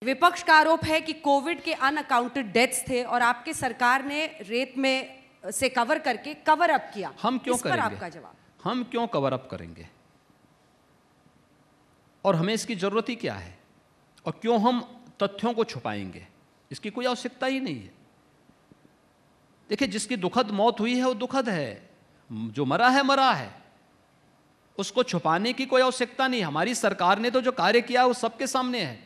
विपक्ष का आरोप है कि कोविड के अनअकाउंटेड डेथ्स थे और आपके सरकार ने रेत में से कवर करके कवर अप किया। हम क्यों इस पर करेंगे? आपका जवाब? हम क्यों कवर अप करेंगे और हमें इसकी जरूरत ही क्या है और क्यों हम तथ्यों को छुपाएंगे? इसकी कोई आवश्यकता ही नहीं है। देखिए, जिसकी दुखद मौत हुई है वो दुखद है, जो मरा है मरा है, उसको छुपाने की कोई आवश्यकता नहीं। हमारी सरकार ने तो जो कार्य किया वो सबके सामने है।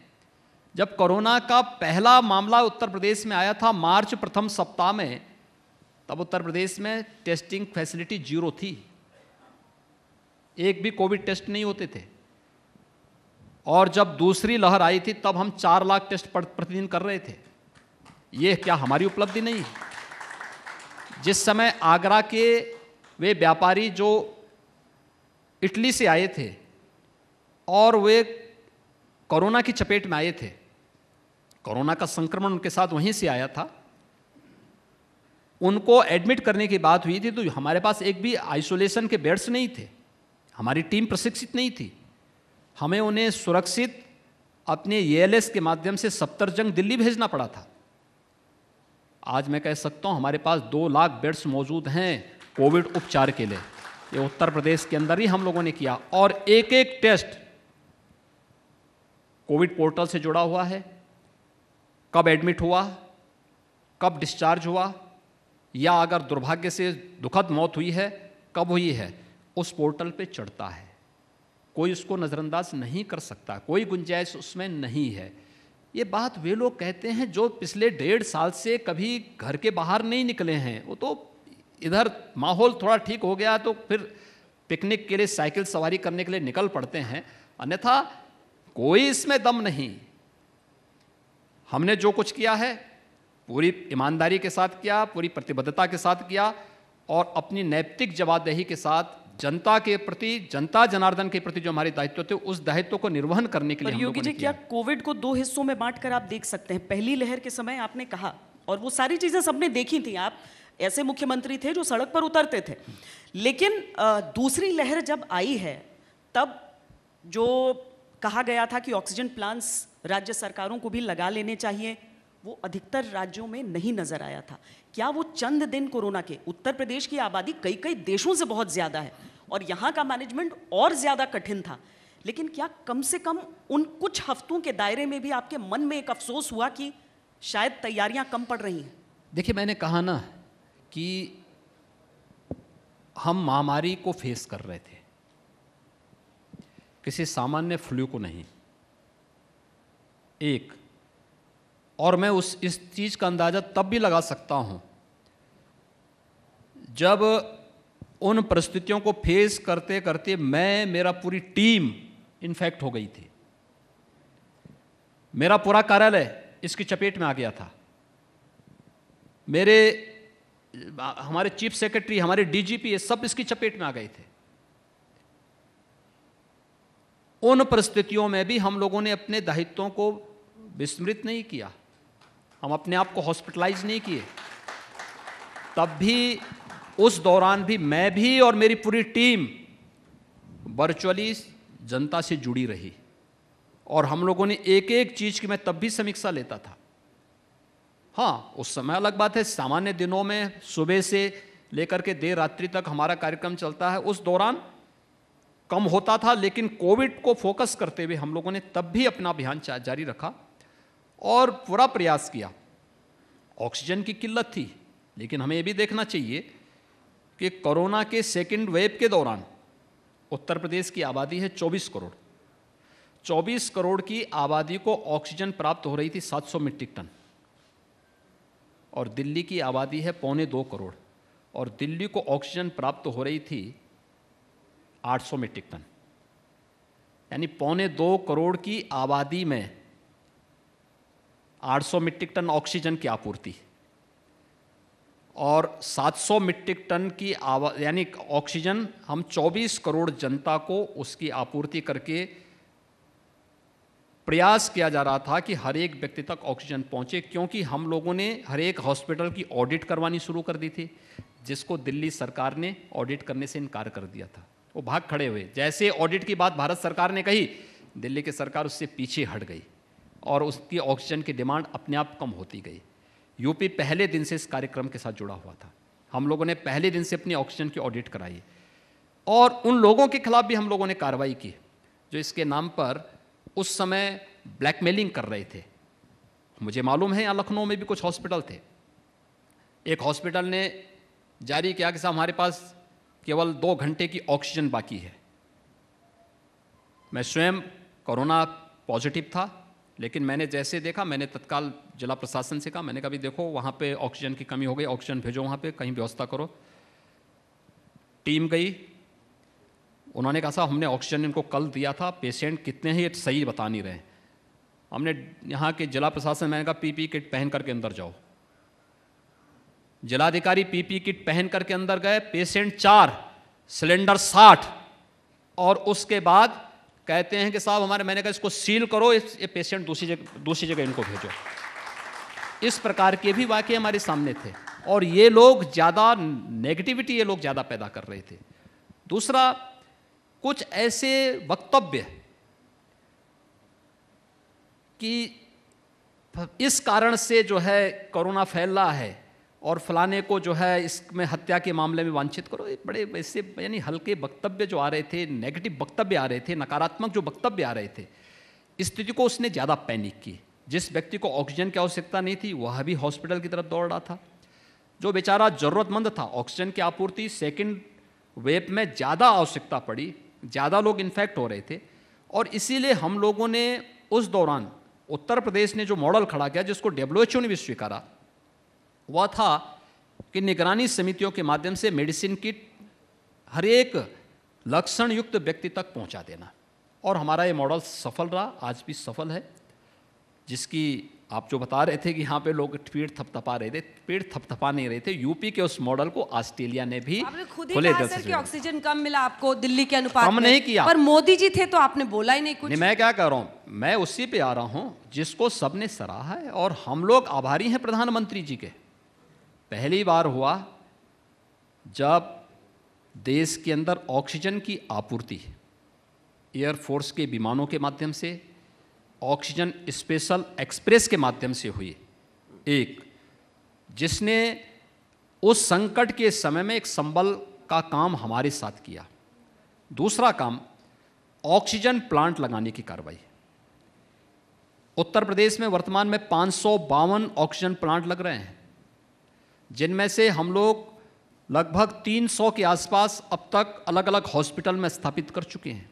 जब कोरोना का पहला मामला उत्तर प्रदेश में आया था मार्च प्रथम सप्ताह में, तब उत्तर प्रदेश में टेस्टिंग फैसिलिटी 0 थी। एक भी कोविड टेस्ट नहीं होते थे। और जब दूसरी लहर आई थी तब हम 4 लाख टेस्ट प्रतिदिन कर रहे थे। ये क्या हमारी उपलब्धि नहीं? जिस समय आगरा के वे व्यापारी जो इटली से आए थे और वे कोरोना की चपेट में आए थे, कोरोना का संक्रमण उनके साथ वहीं से आया था, उनको एडमिट करने की बात हुई थी तो हमारे पास एक भी आइसोलेशन के बेड्स नहीं थे, हमारी टीम प्रशिक्षित नहीं थी। हमें उन्हें सुरक्षित अपने एएलएस के माध्यम से सफदरजंग दिल्ली भेजना पड़ा था। आज मैं कह सकता हूं हमारे पास 2 लाख बेड्स मौजूद हैं कोविड उपचार के लिए। ये उत्तर प्रदेश के अंदर ही हम लोगों ने किया और एक एक टेस्ट कोविड पोर्टल से जुड़ा हुआ है। कब एडमिट हुआ, कब डिस्चार्ज हुआ, या अगर दुर्भाग्य से दुखद मौत हुई है कब हुई है, उस पोर्टल पे चढ़ता है। कोई उसको नज़रअंदाज नहीं कर सकता, कोई गुंजाइश उसमें नहीं है। ये बात वे लोग कहते हैं जो पिछले 1.5 साल से कभी घर के बाहर नहीं निकले हैं। वो तो इधर माहौल थोड़ा ठीक हो गया तो फिर पिकनिक के लिए, साइकिल सवारी करने के लिए निकल पड़ते हैं, अन्यथा कोई इसमें दम नहीं। हमने जो कुछ किया है पूरी ईमानदारी के साथ किया, पूरी प्रतिबद्धता के साथ किया और अपनी नैतिक जवाबदेही के साथ जनता के प्रति, जनता जनार्दन के प्रति जो हमारे दायित्व थे उस दायित्व को निर्वहन करने के लिए हम लोगों ने किया। क्या कोविड को 2 हिस्सों में बांटकर आप देख सकते हैं? पहली लहर के समय आपने कहा, और वो सारी चीजें सबने देखी थी, आप ऐसे मुख्यमंत्री थे जो सड़क पर उतरते थे, लेकिन दूसरी लहर जब आई है तब जो कहा गया था कि ऑक्सीजन प्लांट्स राज्य सरकारों को भी लगा लेने चाहिए, वो अधिकतर राज्यों में नहीं नजर आया था। क्या वो चंद दिन कोरोना के, उत्तर प्रदेश की आबादी कई कई देशों से बहुत ज्यादा है और यहाँ का मैनेजमेंट और ज्यादा कठिन था, लेकिन क्या कम से कम उन कुछ हफ्तों के दायरे में भी आपके मन में एक अफसोस हुआ कि शायद तैयारियां कम पड़ रही हैं? देखिए, मैंने कहा ना कि हम महामारी को फेस कर रहे थे, किसी सामान्य फ्लू को नहीं। एक और मैं इस चीज का अंदाजा तब भी लगा सकता हूं जब उन परिस्थितियों को फेस करते करते मेरा पूरी टीम इन्फेक्ट हो गई थी। मेरा पूरा कार्यालय इसकी चपेट में आ गया था। हमारे चीफ सेक्रेटरी, हमारे डीजीपी, ये सब इसकी चपेट में आ गए थे। उन परिस्थितियों में भी हम लोगों ने अपने दायित्वों को विस्मृत नहीं किया, हम अपने आप को हॉस्पिटलाइज नहीं किए। तब भी, उस दौरान भी मैं भी और मेरी पूरी टीम वर्चुअली जनता से जुड़ी रही और हम लोगों ने एक एक चीज की मैं तब भी समीक्षा लेता था। हाँ, उस समय अलग बात है, सामान्य दिनों में सुबह से लेकर के देर रात्रि तक हमारा कार्यक्रम चलता है, उस दौरान कम होता था, लेकिन कोविड को फोकस करते हुए हम लोगों ने तब भी अपना अभियान जारी रखा और पूरा प्रयास किया। ऑक्सीजन की किल्लत थी, लेकिन हमें यह भी देखना चाहिए कि कोरोना के सेकेंड वेव के दौरान उत्तर प्रदेश की आबादी है 24 करोड़। 24 करोड़ की आबादी को ऑक्सीजन प्राप्त हो रही थी 700 मीट्रिक टन और दिल्ली की आबादी है 2.25 करोड़ और दिल्ली को ऑक्सीजन प्राप्त हो रही थी 800 मीट्रिक टन। यानी 2.25 करोड़ की आबादी में 800 मीट्रिक टन ऑक्सीजन की आपूर्ति और 700 मीट्रिक टन की यानी ऑक्सीजन हम 24 करोड़ जनता को उसकी आपूर्ति करके प्रयास किया जा रहा था कि हर एक व्यक्ति तक ऑक्सीजन पहुंचे, क्योंकि हम लोगों ने हर एक हॉस्पिटल की ऑडिट करवानी शुरू कर दी थी, जिसको दिल्ली सरकार ने ऑडिट करने से इनकार कर दिया था। वो भाग खड़े हुए। जैसे ऑडिट की बात भारत सरकार ने कही, दिल्ली की सरकार उससे पीछे हट गई और उसकी ऑक्सीजन की डिमांड अपने आप कम होती गई। यूपी पहले दिन से इस कार्यक्रम के साथ जुड़ा हुआ था। हम लोगों ने पहले दिन से अपनी ऑक्सीजन की ऑडिट कराई और उन लोगों के खिलाफ भी हम लोगों ने कार्रवाई की जो इसके नाम पर उस समय ब्लैकमेलिंग कर रहे थे। मुझे मालूम है यहाँ लखनऊ में भी कुछ हॉस्पिटल थे। एक हॉस्पिटल ने जारी किया कि साहब हमारे पास केवल 2 घंटे की ऑक्सीजन बाकी है। मैं स्वयं कोरोना पॉजिटिव था, लेकिन मैंने जैसे देखा मैंने तत्काल जिला प्रशासन से कहा, मैंने कहा भी देखो वहाँ पे ऑक्सीजन की कमी हो गई, ऑक्सीजन भेजो वहाँ पे, कहीं व्यवस्था करो। टीम गई, उन्होंने कहा साहब हमने ऑक्सीजन इनको कल दिया था, पेशेंट कितने हैं ये सही बता नहीं रहे। हमने यहाँ के जिला प्रशासन, मैंने कहा पीपी किट पहन करके अंदर जाओ। जिलाधिकारी पीपी किट पहन करके अंदर गए, पेशेंट 4, सिलेंडर 60, और उसके बाद कहते हैं कि साहब हमारे, मैंने कहा इसको सील करो, ये पेशेंट दूसरी जगह इनको भेजो। इस प्रकार के भी वाकये हमारे सामने थे और ये लोग ज़्यादा नेगेटिविटी ये लोग ज़्यादा पैदा कर रहे थे। दूसरा, कुछ ऐसे वक्तव्य कि इस कारण से जो है कोरोना फैल रहा है और फलाने को जो है इसमें हत्या के मामले में वांछित करो, ये बड़े वैसे यानी हल्के वक्तव्य जो आ रहे थे, नेगेटिव वक्तव्य आ रहे थे, नकारात्मक जो वक्तव्य आ रहे थे, स्थिति को उसने ज़्यादा पैनिक की। जिस व्यक्ति को ऑक्सीजन की आवश्यकता नहीं थी वह भी हॉस्पिटल की तरफ दौड़ रहा था। जो बेचारा ज़रूरतमंद था, ऑक्सीजन की आपूर्ति सेकेंड वेव में ज़्यादा आवश्यकता पड़ी, ज़्यादा लोग इन्फेक्ट हो रहे थे, और इसीलिए हम लोगों ने उस दौरान उत्तर प्रदेश ने जो मॉडल खड़ा किया जिसको WHO ने भी स्वीकारा, वह था कि निगरानी समितियों के माध्यम से मेडिसिन किट हर एक लक्षण युक्त व्यक्ति तक पहुंचा देना। और हमारा ये मॉडल सफल रहा, आज भी सफल है। जिसकी आप जो बता रहे थे कि यहाँ पे लोग पीठ थपथपा रहे थे, पीठ थपथपा नहीं रहे थे। यूपी के उस मॉडल को ऑस्ट्रेलिया ने भी खुले दिल से कि ऑक्सीजन कम मिला आपको दिल्ली के अनुपात कम नहीं किया, पर मोदी जी थे तो आपने बोला ही नहीं कुछ। नहीं, मैं क्या कह रहा हूँ, मैं उसी पे आ रहा हूँ जिसको सबने सराहा है और हम लोग आभारी हैं प्रधानमंत्री जी के। पहली बार हुआ जब देश के अंदर ऑक्सीजन की आपूर्ति एयरफोर्स के विमानों के माध्यम से, ऑक्सीजन स्पेशल एक्सप्रेस के माध्यम से हुई, एक जिसने उस संकट के समय में एक संबल का काम हमारे साथ किया। दूसरा काम, ऑक्सीजन प्लांट लगाने की कार्रवाई। उत्तर प्रदेश में वर्तमान में 552 ऑक्सीजन प्लांट लग रहे हैं, जिनमें से हम लोग लगभग 300 के आसपास अब तक अलग अलग हॉस्पिटल में स्थापित कर चुके हैं।